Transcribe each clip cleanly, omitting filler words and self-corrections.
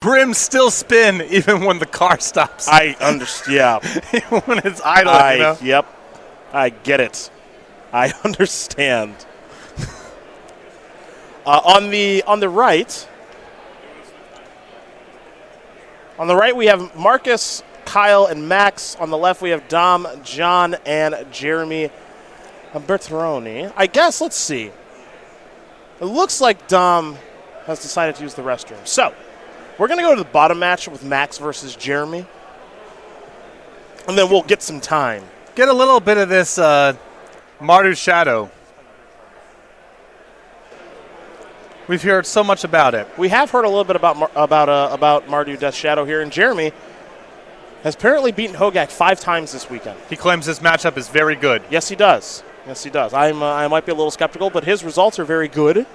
Brims still spin even when the car stops. I understand. Yeah. Even when it's idling, you know? Yep. I get it. I understand. On the right. On the right, we have Marcus, Kyle, and Max. On the left, we have Dom, John, and Jeremy Bertarioni. I guess, let's see. It looks like Dom has decided to use the restroom. So, we're going to go to the bottom match with Max versus Jeremy. And then we'll get some time. Get a little bit of this Mardu's Shadow. We've heard so much about it. We have heard a little bit about Mardu Death Shadow here, and Jeremy has apparently beaten Hogak 5 times this weekend. He claims this matchup is very good. Yes, he does. Yes, he does. I might be a little skeptical, but his results are very good.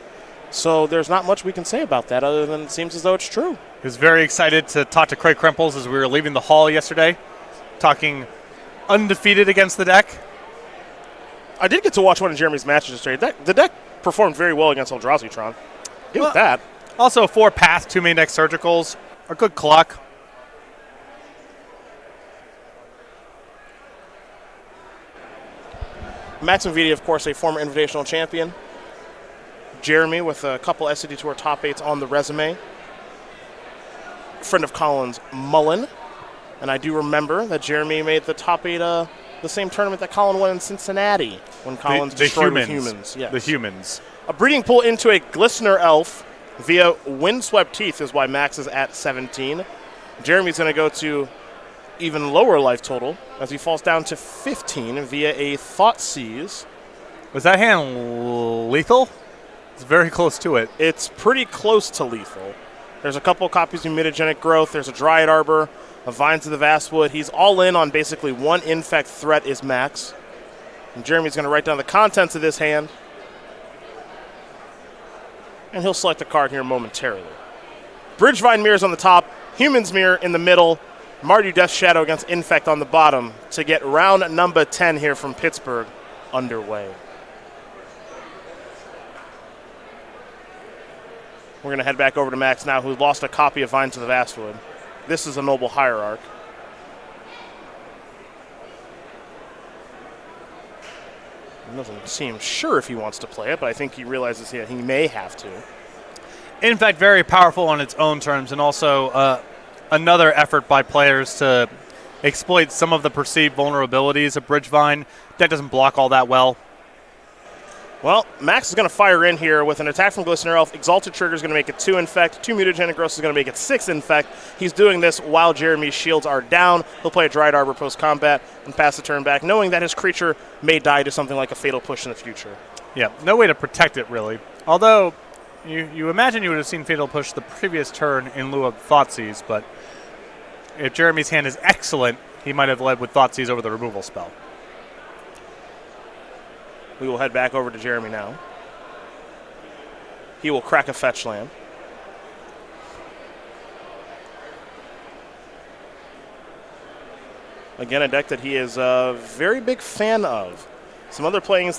So there's not much we can say about that other than it seems as though it's true. He was very excited to talk to Craig Krempels as we were leaving the hall yesterday, talking undefeated against the deck. I did get to watch one of Jeremy's matches yesterday. The deck performed very well against Eldrazi-tron. Give it that. Also, 4 path, 2 main deck surgicals, a good clock. Max McVety, of course, a former Invitational champion. Jeremy with a couple SCD Tour top 8s on the resume. Friend of Colin's, Mullen. And I do remember that Jeremy made the top 8 the same tournament that Colin won in Cincinnati when Colin's destroyed the humans. Yes. The humans. A breeding pool into a Glistener Elf via Windswept Teeth is why Max is at 17. Jeremy's going to go to even lower life total as he falls down to 15 via a Thoughtseize. Was that hand lethal? It's very close to it. It's pretty close to lethal. There's a couple copies of Mutagenic Growth. There's a Dryad Arbor, a Vines of the Vastwood. He's all in on basically one infect threat is Max. And Jeremy's going to write down the contents of this hand. And he'll select a card here momentarily. Bridgevine Mirrors on the top, Human's Mirror in the middle, Mardu Death Shadow against Infect on the bottom to get round number 10 here from Pittsburgh underway. We're going to head back over to Max now, who lost a copy of Vines of the Vastwood. This is a Noble Hierarch. He doesn't seem sure if he wants to play it, but I think he realizes he may have to. In fact, very powerful on its own terms, and also another effort by players to exploit some of the perceived vulnerabilities of Bridgevine. Deck doesn't block all that well. Well, Max is going to fire in here with an attack from Glistener Elf. Exalted Trigger is going to make it 2 Infect. 2 Mutagenic Growth is going to make it 6 Infect. He's doing this while Jeremy's shields are down. He'll play a Dryad Arbor post-combat and pass the turn back, knowing that his creature may die to something like a Fatal Push in the future. Yeah, no way to protect it, really. Although, you imagine you would have seen Fatal Push the previous turn in lieu of Thoughtseize, but if Jeremy's hand is excellent, he might have led with Thoughtseize over the removal spell. We will head back over to Jeremy now. He will crack a fetch land. Again, a deck that he is a very big fan of. Some other players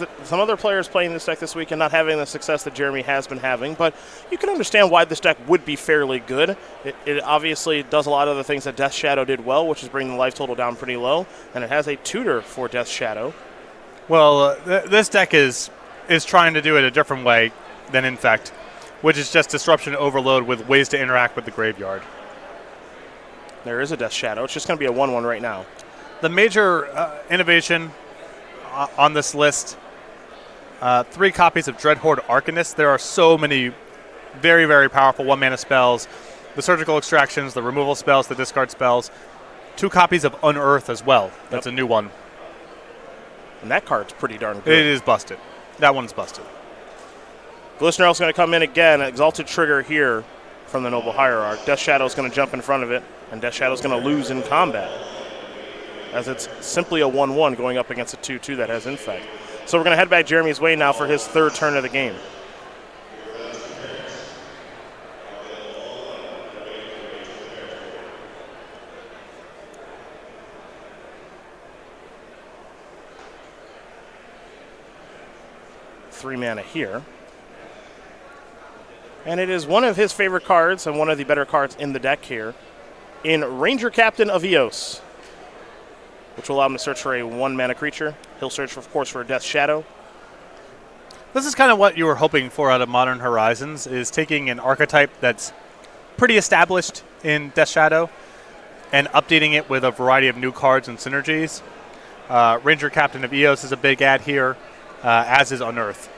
playing this deck this week and not having the success that Jeremy has been having, but you can understand why this deck would be fairly good. It obviously does a lot of the things that Death Shadow did well, which is bring the life total down pretty low, and it has a tutor for Death Shadow. Well, this deck is trying to do it a different way than Infect, which is just Disruption Overload with ways to interact with the graveyard. There is a Death Shadow. It's just going to be a 1/1 right now. The major innovation on this list, 3 copies of Dreadhorde Arcanist. There are so many very, very powerful 1-mana spells. The Surgical Extractions, the removal spells, the discard spells. 2 copies of Unearth as well. That's a new one. And that card's pretty darn good. It is busted. That one's busted. Glistener Elf's going to come in again. Exalted Trigger here from the Noble Hierarch. Death Shadow's going to jump in front of it, and Death Shadow's going to lose in combat, as it's simply a 1/1 going up against a 2/2 that has Infect. So we're going to head back Jeremy's way now for his 3rd turn of the game. Three mana here. And it is one of his favorite cards and one of the better cards in the deck here in Ranger Captain of Eos, which will allow him to search for a 1-mana creature. He'll search, of course, for a Death Shadow. This is kind of what you were hoping for out of Modern Horizons, is taking an archetype that's pretty established in Death Shadow and updating it with a variety of new cards and synergies. Ranger Captain of Eos is a big add here, as is Unearth.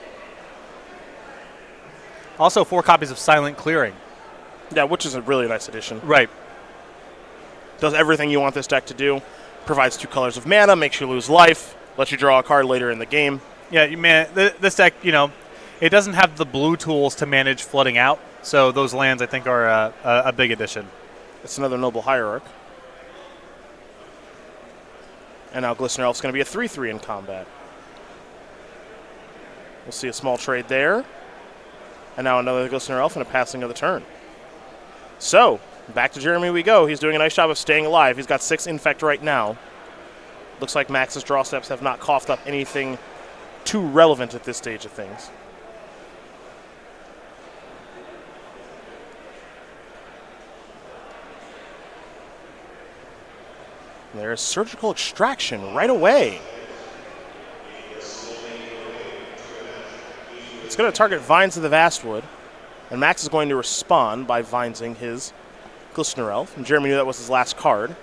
Also 4 copies of Silent Clearing. Yeah, which is a really nice addition. Right. Does everything you want this deck to do. Provides 2 colors of mana, makes you lose life, lets you draw a card later in the game. Yeah, this deck, it doesn't have the blue tools to manage flooding out, so those lands, I think, are a big addition. It's another Noble Hierarch. And now Glistener Elf's going to be a 3/3 in combat. We'll see a small trade there. And now another Glistener Elf and a passing of the turn. So, back to Jeremy we go. He's doing a nice job of staying alive. He's got 6 Infect right now. Looks like Max's draw steps have not coughed up anything too relevant at this stage of things. There's Surgical Extraction right away. It's going to target Vines of the Vastwood, and Max is going to respond by Vinesing his Glistener Elf, and Jeremy knew that was his last card.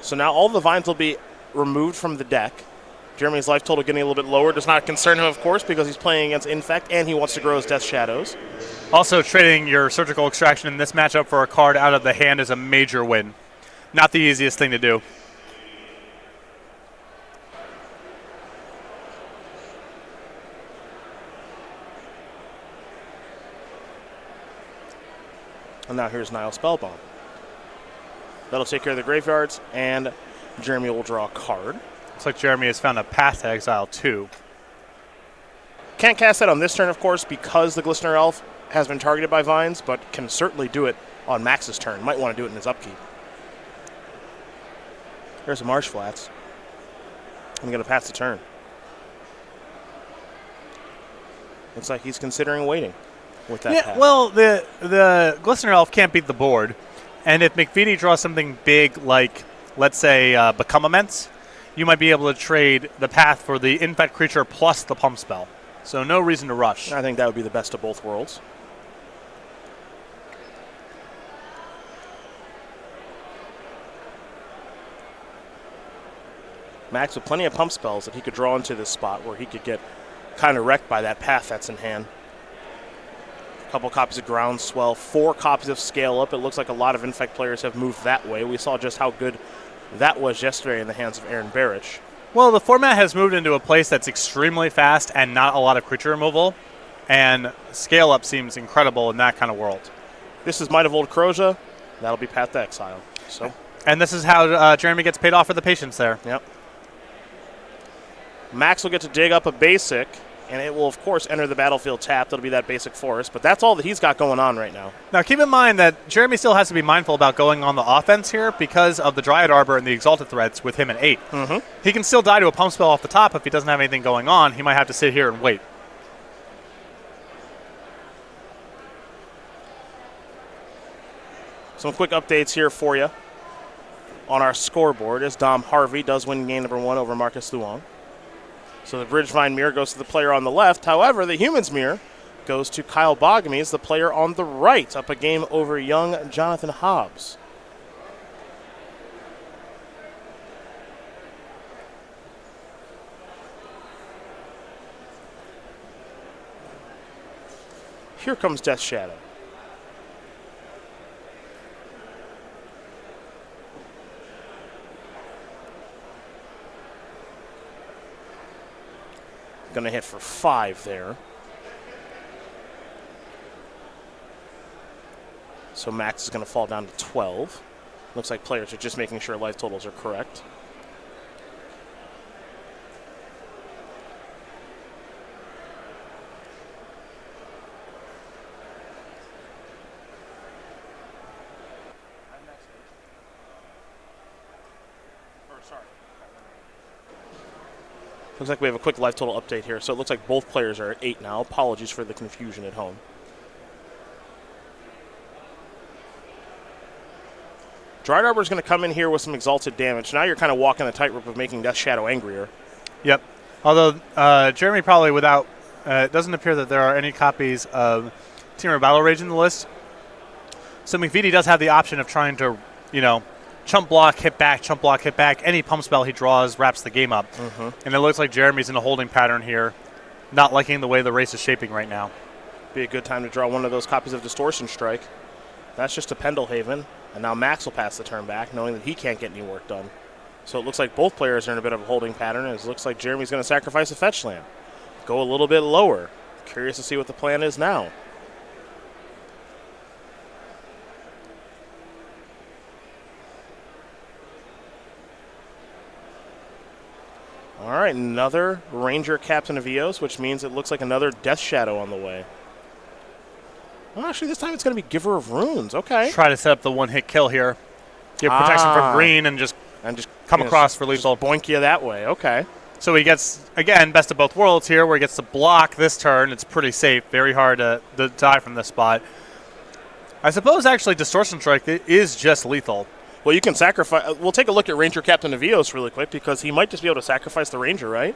So now all the Vines will be removed from the deck. Jeremy's life total getting a little bit lower does not concern him, of course, because he's playing against Infect, and he wants to grow his Death Shadows. Also, trading your Surgical Extraction in this matchup for a card out of the hand is a major win. Not the easiest thing to do. And now here's Nile Spellbomb. That'll take care of the graveyards, and Jeremy will draw a card. Looks like Jeremy has found a Path to Exile 2. Can't cast that on this turn, of course, because the Glistener Elf has been targeted by Vines, but can certainly do it on Max's turn. Might want to do it in his upkeep. There's a Marsh Flats. I'm going to pass the turn. Looks like he's considering waiting with that path. Well, the Glistener Elf can't beat the board. And if McVety draws something big like, let's say, Become Immense, you might be able to trade the path for the Infect creature plus the Pump Spell. So no reason to rush. I think that would be the best of both worlds. Max with plenty of pump spells that he could draw into this spot where he could get kind of wrecked by that path that's in hand. A couple copies of Groundswell, 4 copies of Scale Up. It looks like a lot of Infect players have moved that way. We saw just how good that was yesterday in the hands of Aaron Barrich. Well, the format has moved into a place that's extremely fast and not a lot of creature removal, and Scale Up seems incredible in that kind of world. This is Might of Old Croja. That'll be Path to Exile. And this is how Jeremy gets paid off for the patience there. Yep. Max will get to dig up a basic, and it will, of course, enter the battlefield tapped. It'll be that basic forest, but that's all that he's got going on right now. Now, keep in mind that Jeremy still has to be mindful about going on the offense here because of the Dryad Arbor and the Exalted Threads with him at 8. Mm-hmm. He can still die to a pump spell off the top if he doesn't have anything going on. He might have to sit here and wait. Some quick updates here for you on our scoreboard as Dom Harvey does win game number 1 over Marcus Luong. So the Bridgevine mirror goes to the player on the left. However, the Humans mirror goes to Kyle Boggemes, the player on the right, up a game over young Jonathan Hobbs. Here comes Death Shadow. Going to hit for 5 there. So Max is going to fall down to 12. Looks like players are just making sure life totals are correct. Looks like we have a quick life total update here. So it looks like both players are at 8 now. Apologies for the confusion at home. Dryad Arbor is going to come in here with some exalted damage. Now you're kind of walking the tightrope of making Death Shadow angrier. Yep. Although Jeremy probably without, it doesn't appear that there are any copies of Team Battle Rage in the list. So McVety does have the option of trying to, chump block, hit back, chump block, hit back. Any pump spell he draws wraps the game up. Mm-hmm. And it looks like Jeremy's in a holding pattern here, not liking the way the race is shaping right now. Be a good time to draw one of those copies of Distortion Strike. That's just a Pendelhaven. And now Max will pass the turn back, knowing that he can't get any work done. So it looks like both players are in a bit of a holding pattern. It looks like Jeremy's going to sacrifice a fetch land. Go a little bit lower. Curious to see what the plan is now. All right, another Ranger Captain of Eos, which means it looks like another Death Shadow on the way. Well, actually, this time it's going to be Giver of Runes. Okay. Try to set up the one-hit kill here. Give protection from green and just come across for lethal. Boink you that way. Okay. So he gets, again, best of both worlds here, where he gets to block this turn. It's pretty safe. Very hard to die from this spot. I suppose, actually, Distortion Strike is just lethal. Well, you can sacrifice. We'll take a look at Ranger Captain of Eos really quick, because he might just be able to sacrifice the Ranger, right?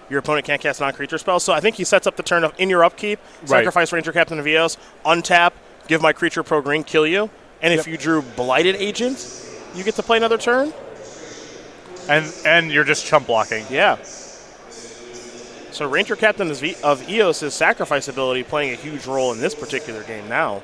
Your opponent can't cast non-creature spells. So I think he sets up the turn of in your upkeep, sacrifice Ranger Captain of Eos, untap, give my creature pro green, kill you. And if you drew Blighted Agent, you get to play another turn. And you're just chump blocking. Yeah. So Ranger Captain of Eos' sacrifice ability playing a huge role in this particular game now.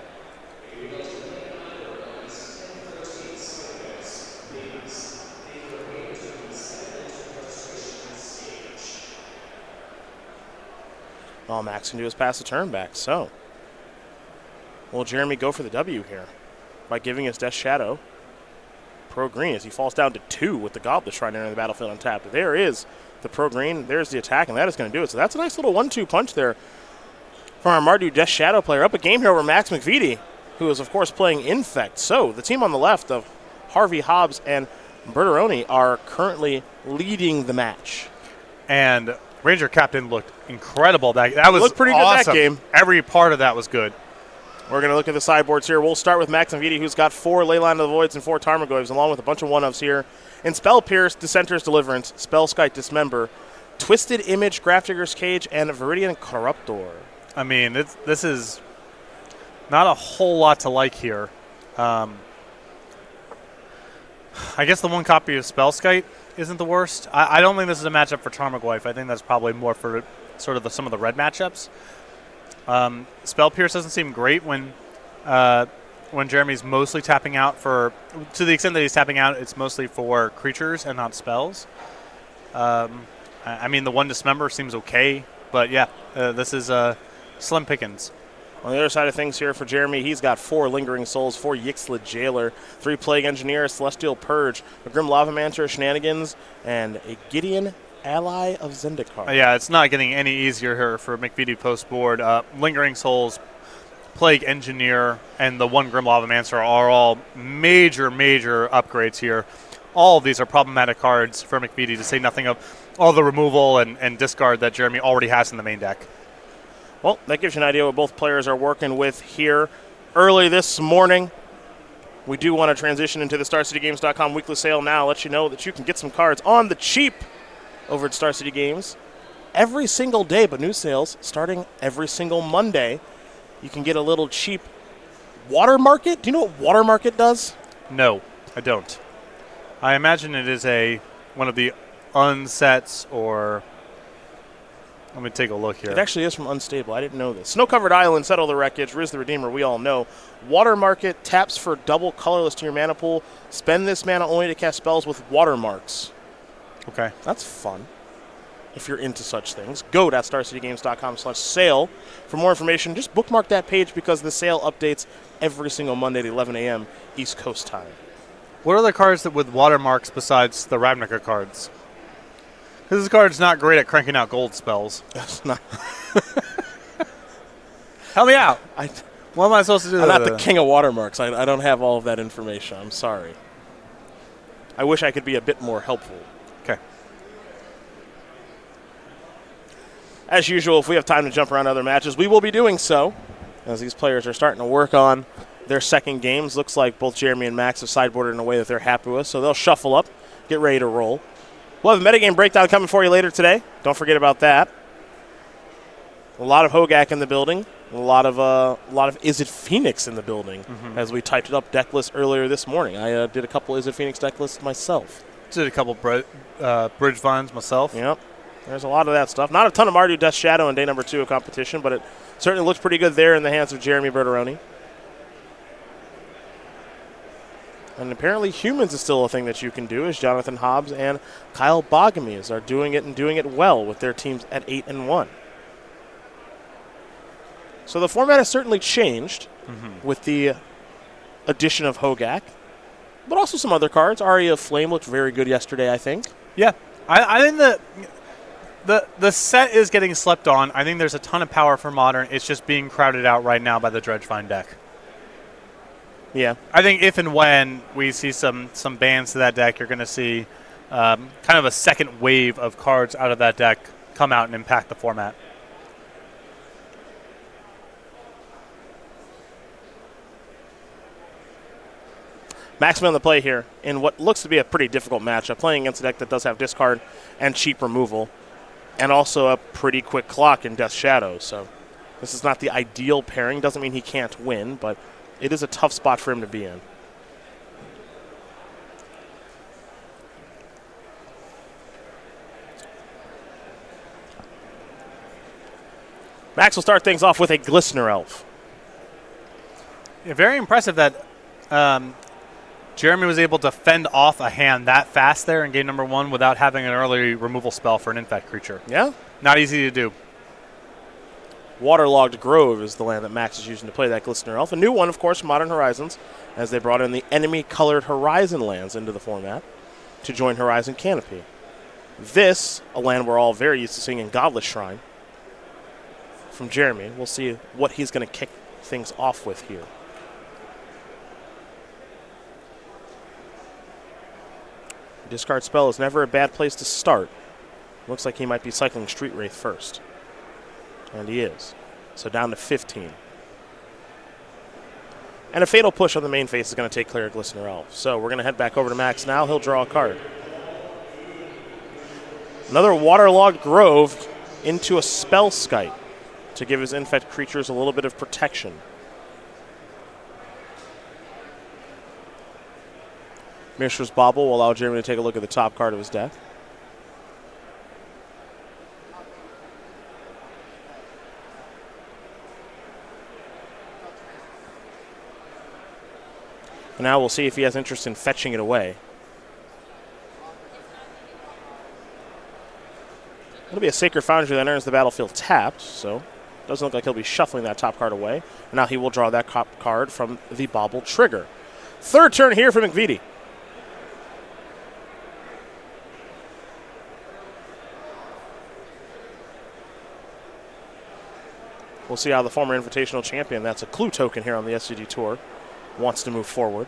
All Max can do is pass the turn back. So, will Jeremy go for the W here by giving us Death Shadow pro green as he falls down to 2 with the Goblet Shrine entering the battlefield untapped. There is the pro green. There's the attack, and that is going to do it. So that's a nice little 1-2 punch there from our Mardu Death Shadow player. Up a game here over Max McVety, who is, of course, playing Infect. So the team on the left of Harvey, Hobbs, and Bertarioni are currently leading the match. And Ranger Captain looked incredible. That was looked pretty awesome. Good that game. Every part of that was good. We're going to look at the sideboards here. We'll start with Max McVety, who's got 4 Leyline of the Voids and 4 Tarmogoyfs, along with a bunch of 1-ofs here. In Spell Pierce, Dissenter's Deliverance, Spellskite Dismember, Twisted Image, Grafdigger's Cage, and Viridian Corruptor. I mean, this is not a whole lot to like here. I guess the one copy of Spellskite isn't the worst. I don't think this is a matchup for Tarmogoyf. I think that's probably more for sort of some of the red matchups. Spell Pierce doesn't seem great when Jeremy's mostly tapping out to the extent that he's tapping out, it's mostly for creatures and not spells. I mean, the one Dismember seems okay, but yeah, this is slim pickings. On the other side of things here for Jeremy, he's got 4 Lingering Souls, 4 Yixlid Jailer, 3 Plague Engineer, Celestial Purge, a Grim Lavamancer, Shenanigans, and a Gideon Ally of Zendikar. Yeah, it's not getting any easier here for McVety post board. Lingering Souls, Plague Engineer, and the 1 Grim Lavamancer are all major upgrades here. All of these are problematic cards for McVety, to say nothing of all the removal and discard that Jeremy already has in the main deck. Well, that gives you an idea what both players are working with here. Early this morning, we do want to transition into the StarCityGames.com weekly sale now. Let you know that you can get some cards on the cheap over at Star City Games every single day, but new sales starting every single Monday. You can get a little cheap Water Market. Do you know what Water Market does? No, I don't. I imagine it is one of the unsets, or let me take a look here. It actually is from Unstable. I didn't know this. Snow-Covered Island, Settle the Wreckage, Riz the Redeemer, we all know. Water Market taps for double colorless to your mana pool. Spend this mana only to cast spells with watermarks. Okay. That's fun. If you're into such things, go to StarCityGames.com/sale for more information. Just bookmark that page because the sale updates every single Monday at 11 a.m. East Coast time. What are the cards that with watermarks besides the Ravnica cards? Because this card's not great at cranking out gold spells. That's not. Help me out. What am I supposed to do? I'm not the king of watermarks. I don't have all of that information. I'm sorry. I wish I could be a bit more helpful. Okay. As usual, if we have time to jump around other matches, we will be doing so, as these players are starting to work on their second games. Looks like both Jeremy and Max have sideboarded in a way that they're happy with, so they'll shuffle up, get ready to roll. We'll have a metagame breakdown coming for you later today. Don't forget about that. A lot of Hogak in the building. A lot of Is It Phoenix in the building, as we typed it up deck list earlier this morning. I did a couple Is It Phoenix deck lists myself. Did a couple bridge vines myself. Yep. There's a lot of that stuff. Not a ton of Mardu Death Shadow in day number 2 of competition, but it certainly looks pretty good there in the hands of Jeremy Bertarioni. And apparently humans is still a thing that you can do, as Jonathan Hobbs and Kyle Boggemes are doing it and doing it well with their teams at 8-1. So the format has certainly changed with the addition of Hogak, but also some other cards. Aria of Flame looked very good yesterday, I think. Yeah. I think the set is getting slept on. I think there's a ton of power for Modern. It's just being crowded out right now by the Dredgevine deck. Yeah. I think if and when we see some bans to that deck, you're going to see kind of a second wave of cards out of that deck come out and impact the format. Maximum on the play here in what looks to be a pretty difficult matchup, playing against a deck that does have discard and cheap removal, and also a pretty quick clock in Death Shadow. So this is not the ideal pairing. Doesn't mean he can't win, but it is a tough spot for him to be in. Max will start things off with a Glistener Elf. Yeah, very impressive that Jeremy was able to fend off a hand that fast there in game number 1 without having an early removal spell for an infect creature. Yeah. Not easy to do. Waterlogged Grove is the land that Max is using to play that Glistener Elf. A new one, of course, from Modern Horizons, as they brought in the enemy-colored Horizon lands into the format to join Horizon Canopy. This, a land we're all very used to seeing in Godless Shrine from Jeremy. We'll see what he's going to kick things off with here. Discard spell is never a bad place to start. Looks like he might be cycling Street Wraith first. And he is. So down to 15. And a Fatal Push on the main phase is going to take clear of Glistener Elf. So we're going to head back over to Max now. He'll draw a card. Another Waterlogged Grove into a Spellskite to give his infect creatures a little bit of protection. Mishra's Bauble will allow Jeremy to take a look at the top card of his deck. And now we'll see if he has interest in fetching it away. It'll be a Sacred Foundry that enters the battlefield tapped, so doesn't look like he'll be shuffling that top card away. And now he will draw that card from the Bauble trigger. Third turn here for McVety. We'll see how the former Invitational champion, that's a clue token here on the SCG Tour, wants to move forward.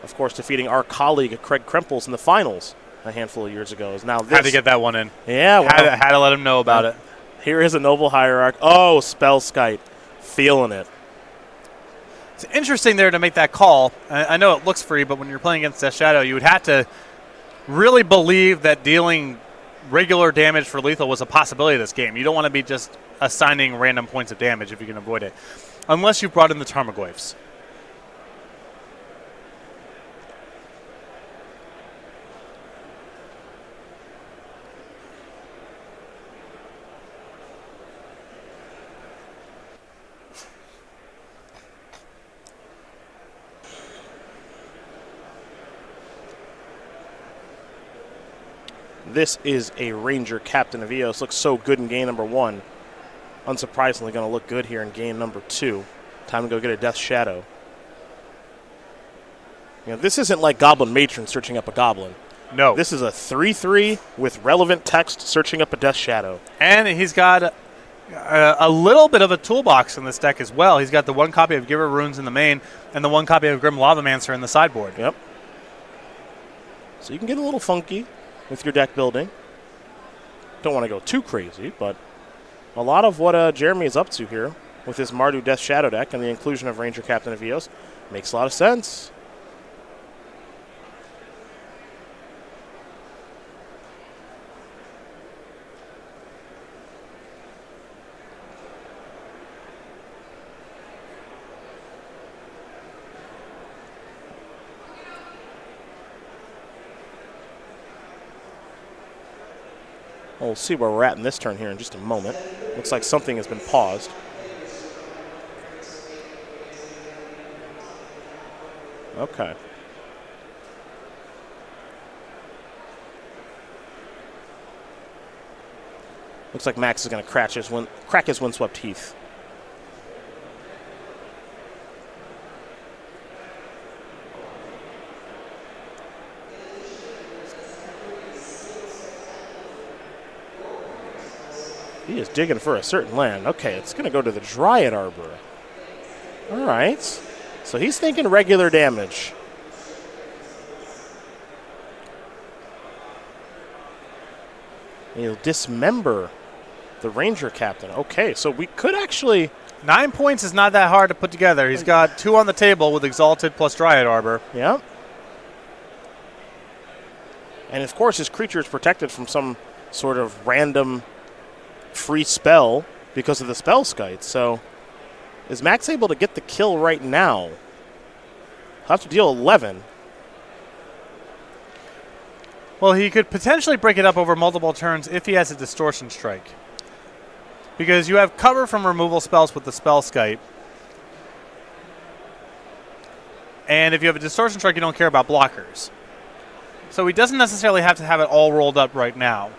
Of course, defeating our colleague Craig Krempels in the finals a handful of years ago. Is now this. Had to get that one in. Yeah. Well, had to let him know about it. Here is a Noble Hierarch. Oh, Spellskite. Feeling it. It's interesting there to make that call. I know it looks free, but when you're playing against Death Shadow, you would have to really believe that dealing regular damage for lethal was a possibility of this game. You don't want to be just assigning random points of damage if you can avoid it. Unless you brought in the Tarmogoyfs. This is a Ranger Captain of Eos. Looks so good in game number 1. Unsurprisingly going to look good here in game number 2. Time to go get a Death Shadow. You know, this isn't like Goblin Matron searching up a Goblin. No. This is a 3/3 with relevant text searching up a Death Shadow. And he's got a little bit of a toolbox in this deck as well. He's got the 1 copy of Giver Runes in the main and the 1 copy of Grim Lavamancer in the sideboard. Yep. So you can get a little funky with your deck building. Don't want to go too crazy, but a lot of what Jeremy is up to here with his Mardu Death Shadow deck and the inclusion of Ranger Captain of Eos. Makes a lot of sense. We'll see where we're at in this turn here in just a moment. Looks like something has been paused. Okay. Looks like Max is going to crack his Windswept Heath. He is digging for a certain land. Okay, it's going to go to the Dryad Arbor. All right. So he's thinking regular damage. He'll dismember the Ranger Captain. Okay, so we could actually... 9 points is not that hard to put together. He's got 2 on the table with Exalted plus Dryad Arbor. Yep. And of course his creature is protected from some sort of random free spell because of the spell skite. So is Max able to get the kill right now? He'll have to deal 11. Well, he could potentially break it up over multiple turns if he has a Distortion Strike. Because you have cover from removal spells with the spell skite. And if you have a Distortion Strike, you don't care about blockers. So he doesn't necessarily have to have it all rolled up right now.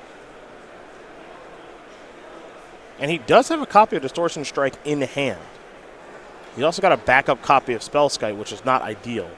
And he does have a copy of Distortion Strike in hand. He's also got a backup copy of Spellskite, which is not ideal.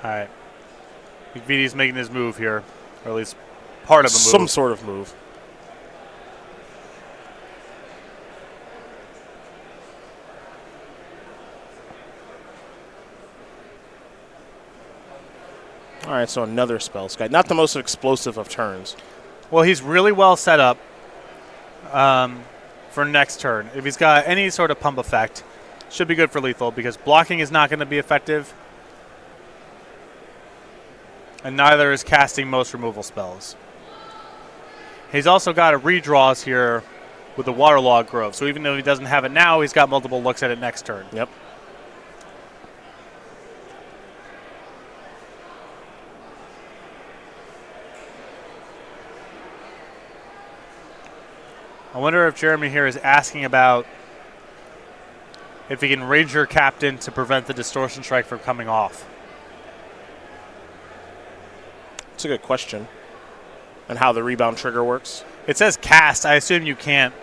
All right. McVety's making his move here, or at least part of a move. Some sort of move. All right, so another Spellskite. Not the most explosive of turns. Well, he's really well set up for next turn. If he's got any sort of pump effect, should be good for lethal because blocking is not going to be effective. And neither is casting most removal spells. He's also got a redraws here with the Waterlog Grove. So even though he doesn't have it now, he's got multiple looks at it next turn. Yep. I wonder if Jeremy here is asking about if he can Ranger Captain to prevent the Distortion Strike from coming off. It's a good question. And how the rebound trigger works. It says cast. I assume you can't.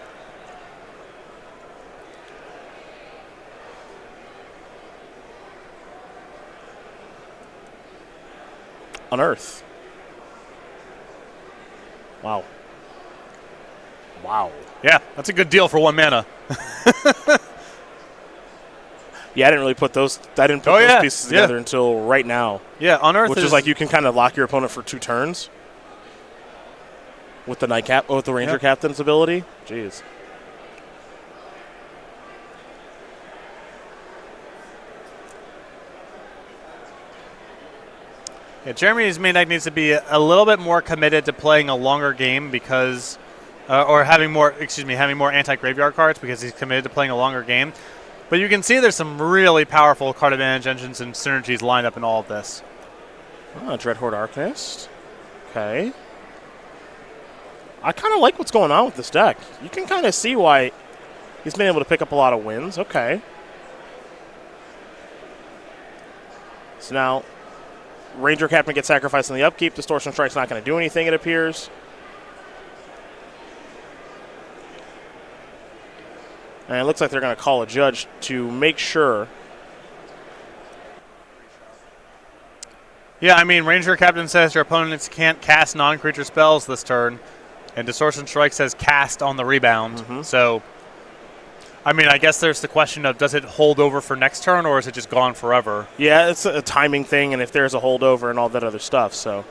Unearth. Wow. Wow. Yeah, that's a good deal for 1 mana. Yeah, I didn't really put those. I didn't put those pieces together until right now. Yeah, Unearth which is like you can kind of lock your opponent for 2 turns with the with the Ranger Captain's ability. Jeez. Yeah, Jeremy's main deck needs to be a little bit more committed to playing a longer game because, or having more anti-graveyard cards because he's committed to playing a longer game. But you can see there's some really powerful card advantage engines and synergies lined up in all of this. Oh, Dreadhorde Arcanist. Okay. I kind of like what's going on with this deck. You can kind of see why he's been able to pick up a lot of wins. Okay. So now, Ranger Captain gets sacrificed in the upkeep. Distortion Strike's not going to do anything, it appears. And it looks like they're going to call a judge to make sure. Yeah, I mean, Ranger Captain says your opponents can't cast non-creature spells this turn, and Distortion Strike says cast on the rebound. So, I mean, I guess there's the question of does it hold over for next turn, or is it just gone forever? Yeah, it's a timing thing, and if there's a holdover and all that other stuff, so.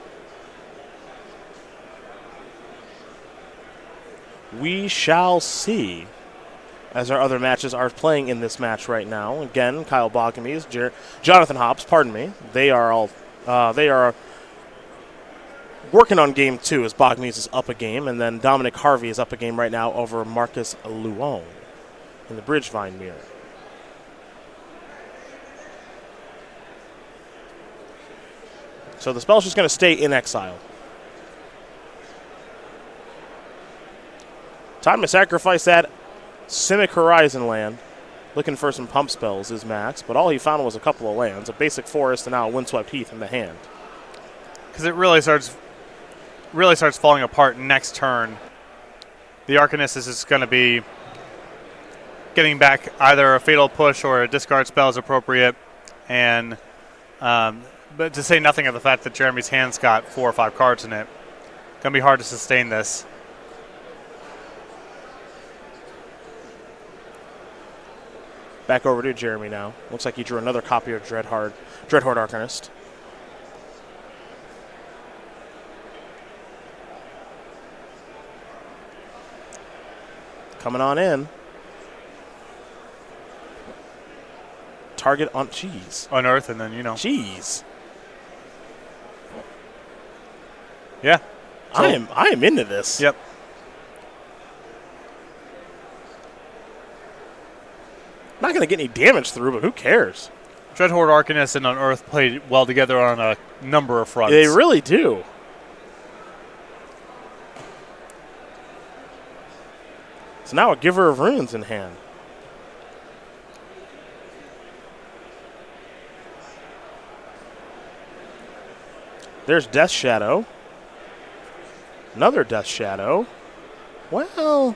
We shall see as our other matches are playing in this match right now. Again, Kyle Boggemes, Jonathan Hobbs, pardon me. They are working on game 2 as Boggemes is up a game, and then Dominic Harvey is up a game right now over Marcus Luong in the Bridgevine mirror. So the spell's just going to stay in exile. Time to sacrifice that Simic Horizon land. Looking for some pump spells is Max, but all he found was a couple of lands, a basic forest and now a Windswept Heath in the hand. Because it really starts falling apart next turn. The Arcanist is just going to be getting back either a Fatal Push or a discard spell is appropriate, and but to say nothing of the fact that Jeremy's hand's got 4 or 5 cards in it, going to be hard to sustain this. Back over to Jeremy now. Looks like he drew another copy of Dreadhorde Arcanist. Coming on in. Target on cheese. Unearth, and then, Cheese. Yeah. I am into this. Yep. Not going to get any damage through, but who cares? Dreadhorde Arcanist and Unearth played well together on a number of fronts. They really do. So now a Giver of Runes in hand. There's Death Shadow. Another Death Shadow. Well.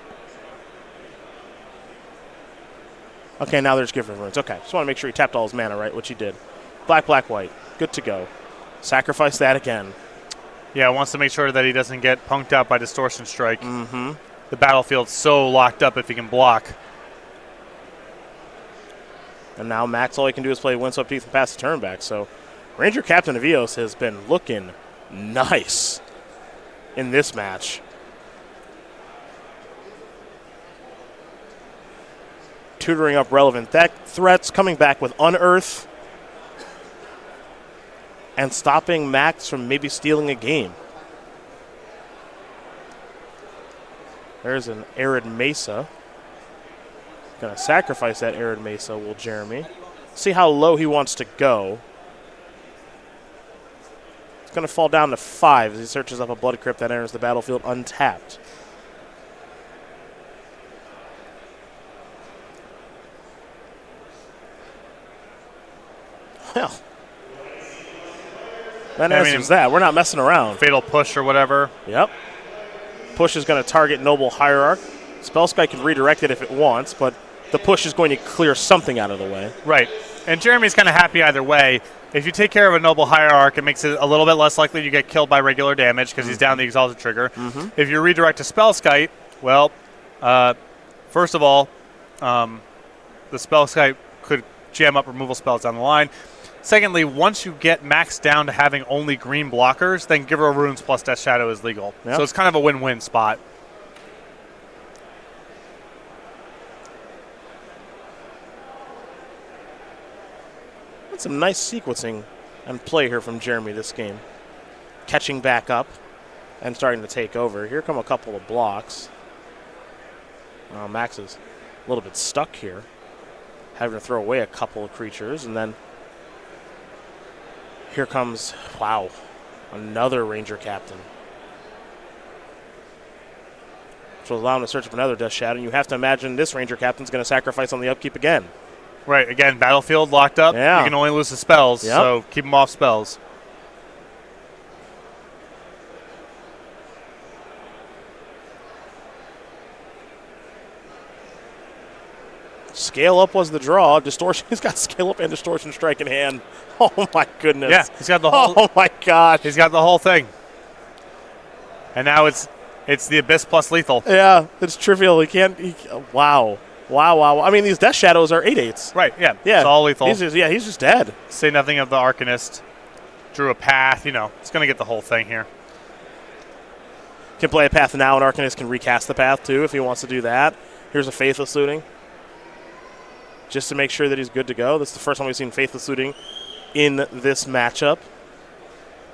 Okay, now there's Giver of Runes. Okay, just want to make sure he tapped all his mana, right, which he did. Black, black, white. Good to go. Sacrifice that again. Yeah, wants to make sure that he doesn't get punked out by Distortion Strike. Mm-hmm. The battlefield's so locked up if he can block. And now Max, all he can do is play Windswept Heath and pass the turn back. So Ranger Captain of Eos has been looking nice in this match. Tutoring up relevant threats, coming back with Unearth, and stopping Max from maybe stealing a game. There's an Arid Mesa. Going to sacrifice that Arid Mesa, will Jeremy. See how low he wants to go. It's going to fall down to 5 as he searches up a Blood Crypt that enters the battlefield untapped. Well, that answers that. We're not messing around. Fatal Push or whatever. Yep. Push is going to target Noble Hierarch. Spellsky can redirect it if it wants, but the push is going to clear something out of the way. Right. And Jeremy's kind of happy either way. If you take care of a Noble Hierarch, it makes it a little bit less likely you get killed by regular damage because he's down the Exalted trigger. If you redirect a Spellskite, well, first of all, the Spellskite could jam up removal spells down the line. Secondly, once you get Max down to having only green blockers, then Giver of Runes plus Death Shadow is legal. Yep. So it's kind of a win-win spot. That's some nice sequencing and play here from Jeremy this game. Catching back up and starting to take over. Here come a couple of blocks. Max is a little bit stuck here, having to throw away a couple of creatures, and then here comes, wow, another Ranger Captain. Which will allow him to search up another Death Shadow, and you have to imagine this Ranger Captain's going to sacrifice on the upkeep again. Right, again, battlefield locked up. Yeah. You can only lose the spells, so keep them off spells. Scale Up was the draw. Distortion. He's got Scale Up and Distortion Strike in hand. Oh, my goodness. Yeah, he's got the whole. Oh, my gosh. He's got the whole thing. And now it's the Abyss plus lethal. Yeah, it's trivial. Wow. Wow. I mean, these Death Shadows are 8/8s. Right, yeah. Yeah. It's all lethal. He's just dead. Say nothing of the Arcanist. Drew a path, it's going to get the whole thing here. Can play a path now, and Arcanist can recast the path, too, if he wants to do that. Here's a Faithless Looting. Just to make sure that he's good to go. This is the first time we've seen Faithless Looting in this matchup.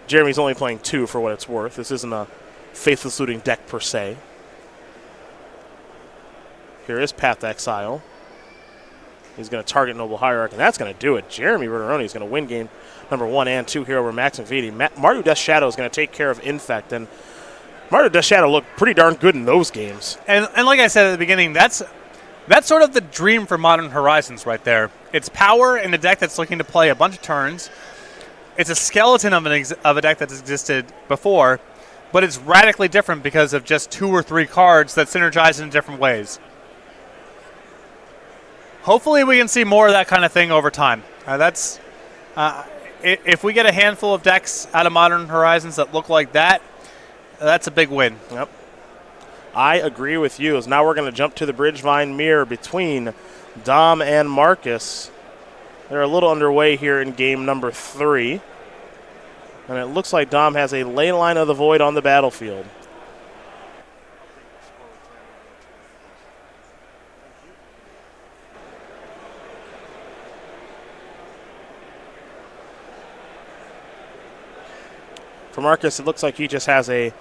Jeremy's only playing 2 for what it's worth. This isn't a Faithless Looting deck per se. Here is Path to Exile. He's going to target Noble Hierarch, and that's going to do it. Jeremy Bertarioni is going to win game number 1 and 2 here over Max McVety. Mardu Death Shadow is going to take care of Infect, and Mardu Death Shadow looked pretty darn good in those games. And like I said at the beginning, that's sort of the dream for Modern Horizons right there. It's power in a deck that's looking to play a bunch of turns. It's a skeleton of a deck that's existed before, but it's radically different because of just 2 or 3 cards that synergize in different ways. Hopefully we can see more of that kind of thing over time. If we get a handful of decks out of Modern Horizons that look like that, that's a big win. Yep. I agree with you. As now we're going to jump to the Bridgevine mirror between Dom and Marcus. They're a little underway here in game number 3. And it looks like Dom has a Leyline of the Void on the battlefield. For Marcus, it looks like he just has a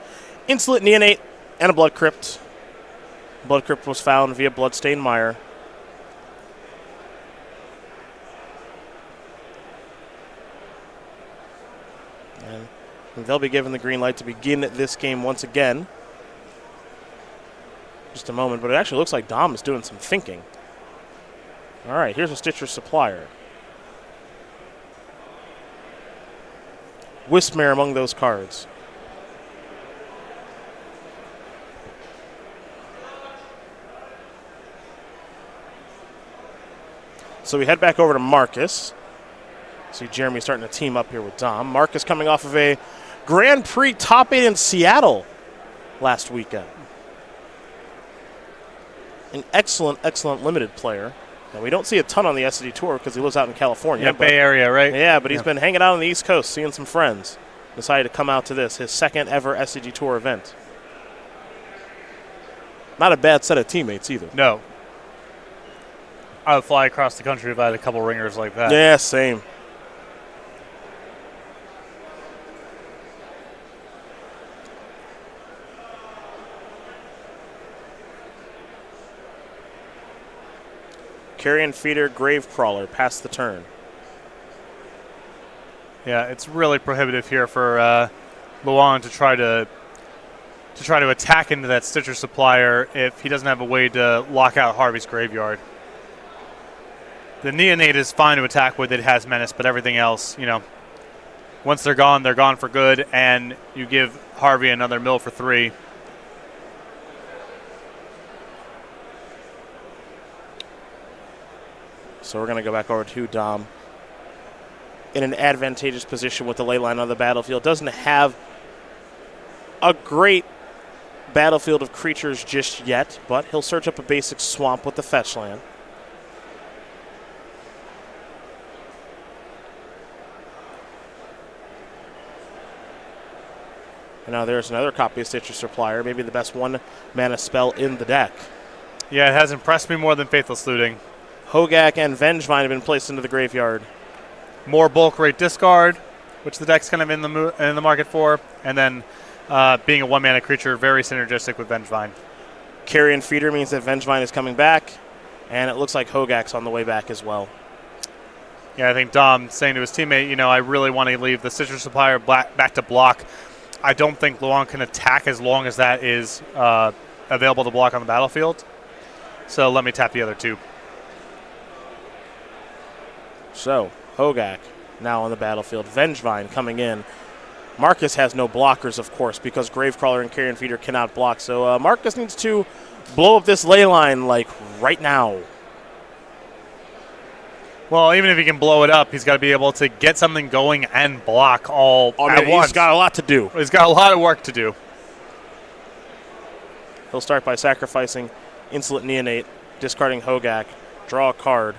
Insolent Neonate and a Blood Crypt. Blood Crypt was found via Bloodstained Mire. And they'll be given the green light to begin this game once again. Just a moment, but it actually looks like Dom is doing some thinking. All right, here's a Stitcher Supplier. Wismare among those cards. So we head back over to Marcus. See Jeremy starting to team up here with Dom. Marcus coming off of a Grand Prix top 8 in Seattle last weekend. An excellent, excellent limited player. And we don't see a ton on the SCG Tour because he lives out in California. Yeah, Bay Area, right? Yeah, but he's been hanging out on the East Coast, seeing some friends. Decided to come out to this, his second ever SCG Tour event. Not a bad set of teammates either. No. I would fly across the country if I had a couple ringers like that. Yeah, same. Carrion Feeder, Gravecrawler, past the turn. Yeah, it's really prohibitive here for Luong to try to attack into that Stitcher Supplier if he doesn't have a way to lock out Harvey's graveyard. The Neonate is fine to attack with. It has Menace, but everything else, once they're gone for good, and you give Harvey another mill for 3. So we're going to go back over to Dom in an advantageous position with the Leyline on the battlefield. Doesn't have a great battlefield of creatures just yet, but he'll search up a basic swamp with the fetch land. And now there's another copy of Stitcher Supplier, maybe the best 1-mana spell in the deck. Yeah, it has impressed me more than Faithless Looting. Hogak and Vengevine have been placed into the graveyard. More bulk rate discard, which the deck's kind of in the market for, and then being a 1-mana creature, very synergistic with Vengevine. Carrion Feeder means that Vengevine is coming back, and it looks like Hogak's on the way back as well. Yeah, I think Dom saying to his teammate, I really want to leave the Stitcher Supplier back to block. I don't think Luong can attack as long as that is available to block on the battlefield. So let me tap the other 2. So, Hogak now on the battlefield. Vengevine coming in. Marcus has no blockers, of course, because Gravecrawler and Carrion Feeder cannot block. So Marcus needs to blow up this Leyline, like, right now. Well, even if he can blow it up, he's got to be able to get something going and block all at once. He's got a lot to do. He's got a lot of work to do. He'll start by sacrificing Insolent Neonate, discarding Hogak, draw a card,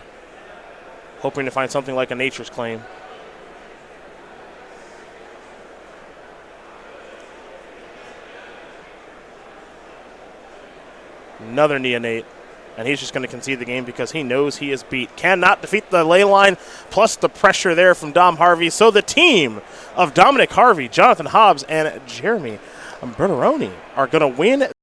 hoping to find something like a Nature's Claim. Another Neonate, and he's just going to concede the game because he knows he is beat. Cannot defeat the ley line, plus the pressure there from Dom Harvey. So the team of Dominic Harvey, Jonathan Hobbs, and Jeremy Bertarioni are going to win